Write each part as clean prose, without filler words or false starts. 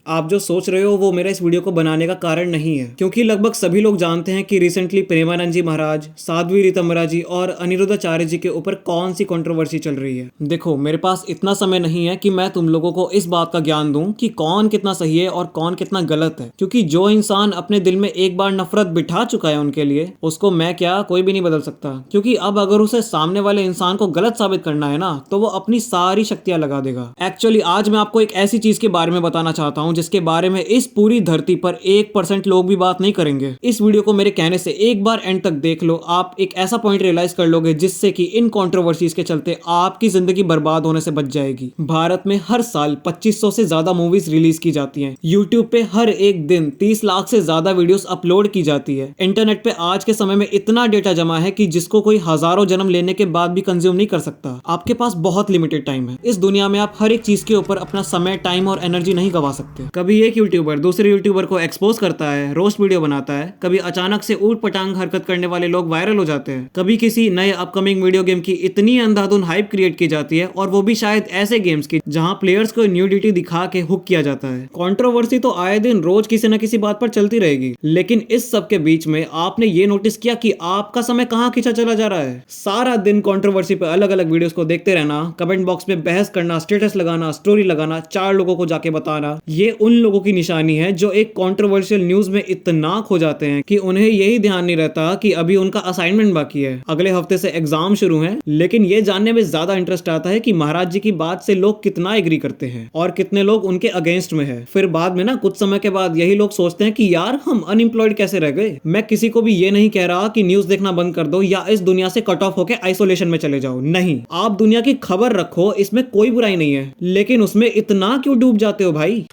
आप जो सोच रहे हो वो मेरा इस वीडियो को बनाने का कारण नहीं है, क्योंकि लगभग सभी लोग जानते हैं कि रिसेंटली प्रेमानंद जी महाराज, साध्वी रीतमरा जी और अनिरुद्धाचार्य जी के ऊपर कौन सी कंट्रोवर्सी चल रही है। देखो, मेरे पास इतना समय नहीं है कि मैं तुम लोगों को इस बात का ज्ञान दूं कि कौन कितना सही है और कौन कितना गलत है, क्योंकि जो इंसान अपने दिल में एक बार नफरत बिठा चुका है उनके लिए, उसको मैं क्या कोई भी नहीं बदल सकता। क्योंकि अब अगर उसे सामने वाले इंसान को गलत साबित करना है ना, तो वो अपनी सारी शक्तियां लगा देगा। एक्चुअली आज मैं आपको एक ऐसी चीज के बारे में बताना चाहता हूं जिसके बारे में इस पूरी धरती पर 1% लोग भी बात नहीं करेंगे। इस वीडियो को मेरे कहने से एक बार एंड तक देख लो, आप एक ऐसा पॉइंट रियलाइज कर लोगे जिससे कि इन कंट्रोवर्सीज के चलते आपकी जिंदगी बर्बाद होने से बच जाएगी। भारत में हर साल 2500 से ज्यादा मूवीज रिलीज की जाती हैं। यूट्यूब पे हर एक दिन 30 लाख से ज्यादा वीडियोस अपलोड की जाती है। इंटरनेट पे आज के समय में इतना डेटा जमा है कि जिसको कोई हजारों जन्म लेने के बाद भी कंज्यूम नहीं कर सकता। आपके पास बहुत लिमिटेड टाइम है। इस दुनिया में आप हर एक चीज के ऊपर अपना समय, टाइम और एनर्जी नहीं गवा सकते। कभी एक यूट्यूबर दूसरे यूट्यूबर को एक्सपोज करता है, रोस्ट वीडियो बनाता है, कभी अचानक से ऊट पटांग हरकत करने वाले लोग वायरल हो जाते हैं, कभी किसी नए अपकमिंग वीडियो गेम की इतनी अंधाधुन हाइप क्रिएट की जाती है, और वो भी शायद ऐसे गेम्स की जहां प्लेयर्स को न्यूडिटी दिखा के हुक किया जाता है। कंट्रोवर्सी तो आए दिन रोज किसी न किसी बात पर चलती रहेगी, लेकिन इस सब के बीच में आपने ये नोटिस किया कि आपका समय कहां खींचा चला जा रहा है? सारा दिन कंट्रोवर्सी पे अलग अलग वीडियोस को देखते रहना, कमेंट बॉक्स में बहस करना, स्टेटस लगाना, स्टोरी लगाना, 4 लोगों को जाके बताना, ये उन लोगों की निशानी है जो एक कंट्रोवर्शियल न्यूज में इतना खो जाते हैं कि उन्हें यही ध्यान नहीं रहता कि अभी उनका असाइनमेंट बाकी है, अगले हफ्ते से एग्जाम शुरू है। लेकिन ये जानने में ज्यादा इंटरेस्ट आता है कि महाराज जी की बात से लोग कितना एग्री करते हैं और कितने लोग उनके अगेंस्ट में है। फिर बाद में ना, कुछ समय के बाद यही लोग सोचते हैं कि यार हम अनएम्प्लॉयड कैसे रह गए। मैं किसी को भी ये नहीं कह रहा कि न्यूज देखना बंद कर दो या इस दुनिया से कट ऑफ होकर आइसोलेशन में चले जाओ। नहीं, आप दुनिया की खबर रखो, इसमें कोई बुराई नहीं है, लेकिन उसमें इतना क्यों डूब जाते हो भाई?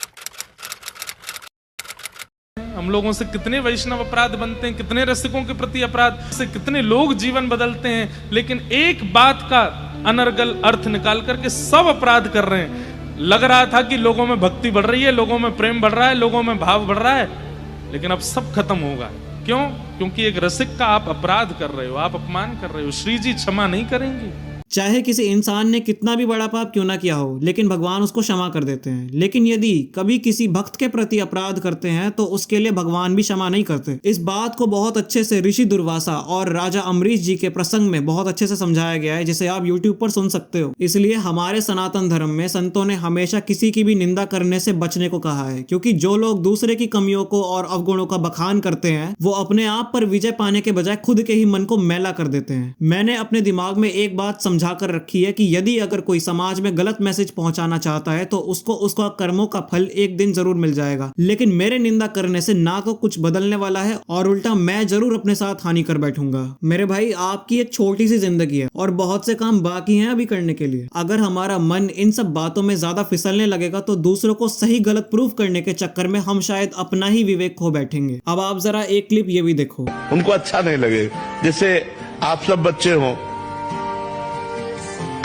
हम लोगों से कितने वैष्णव अपराध बनते हैं, कितने रसिकों के प्रति अपराध से कितने लोग जीवन बदलते हैं, लेकिन एक बात का अनर्गल अर्थ निकाल करके सब अपराध कर रहे हैं। लग रहा था कि लोगों में भक्ति बढ़ रही है, लोगों में प्रेम बढ़ रहा है, लोगों में भाव बढ़ रहा है, लेकिन अब सब खत्म होगा। क्यों? क्योंकि एक रसिक का आप अपराध कर रहे हो, आप अपमान कर रहे हो। श्री जी क्षमा नहीं करेंगे। चाहे किसी इंसान ने कितना भी बड़ा पाप क्यों ना किया हो, लेकिन भगवान उसको क्षमा कर देते हैं। लेकिन यदि कभी किसी भक्त के प्रति अपराध करते हैं तो उसके लिए भगवान भी क्षमा नहीं करते। इस बात को बहुत अच्छे से ऋषि दुर्वासा और राजा अम्बरीश जी के प्रसंग में बहुत अच्छे से समझाया गया है, जिसे आप यूट्यूब पर सुन सकते हो। इसलिए हमारे सनातन धर्म में संतों ने हमेशा किसी की भी निंदा करने से बचने को कहा है, क्योंकि जो लोग दूसरे की कमियों को और अवगुणों का बखान करते हैं वो अपने आप पर विजय पाने के बजाय खुद के ही मन को मैला कर देते हैं। मैंने अपने दिमाग में एक बात समझा कर रखी है कि यदि अगर कोई समाज में गलत मैसेज पहुंचाना चाहता है तो उसको उसका कर्मों का फल एक दिन जरूर मिल जाएगा। लेकिन मेरे निंदा करने से ना तो कुछ बदलने वाला है और उल्टा मैं जरूर अपने साथ हानि कर बैठूंगा। मेरे भाई, आपकी एक छोटी सी जिंदगी है और बहुत से काम बाकी हैं अभी करने के लिए। अगर हमारा मन इन सब बातों में ज्यादा फिसलने लगेगा तो दूसरों को सही गलत प्रूफ करने के चक्कर में हम शायद अपना ही विवेक खो बैठेंगे। अब आप जरा एक क्लिप ये भी देखो। उनको अच्छा नहीं लगे, जैसे आप सब बच्चे हो,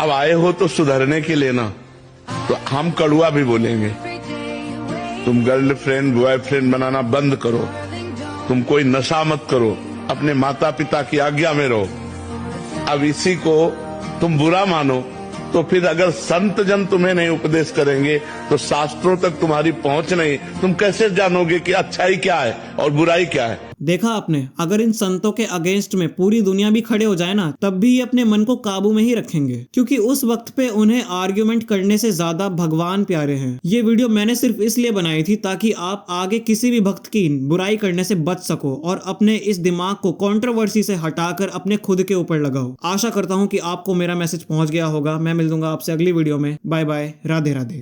अब आए हो तो सुधरने के लिए ना, तो हम कड़ुआ भी बोलेंगे। तुम गर्लफ्रेंड बॉयफ्रेंड बनाना बंद करो, तुम कोई नशा मत करो, अपने माता पिता की आज्ञा में रहो। अब इसी को तुम बुरा मानो तो फिर अगर संत जन तुम्हें नहीं उपदेश करेंगे तो शास्त्रों तक तुम्हारी पहुंच नहीं, तुम कैसे जानोगे कि अच्छाई क्या है और बुराई क्या है? देखा आपने, अगर इन संतों के अगेंस्ट में पूरी दुनिया भी खड़े हो जाए ना, तब भी ये अपने मन को काबू में ही रखेंगे, क्योंकि उस वक्त पे उन्हें आर्ग्यूमेंट करने से ज्यादा भगवान प्यारे हैं। ये वीडियो मैंने सिर्फ इसलिए बनाई थी ताकि आप आगे किसी भी भक्त की बुराई करने से बच सको और अपने इस दिमाग को कंट्रोवर्सी से हटाकर अपने खुद के ऊपर लगाओ। आशा करता हूँ कि आपको मेरा मैसेज पहुंच गया होगा। मैं मिल दूंगा आपसे अगली वीडियो में। Bye bye, Radhe Radhe.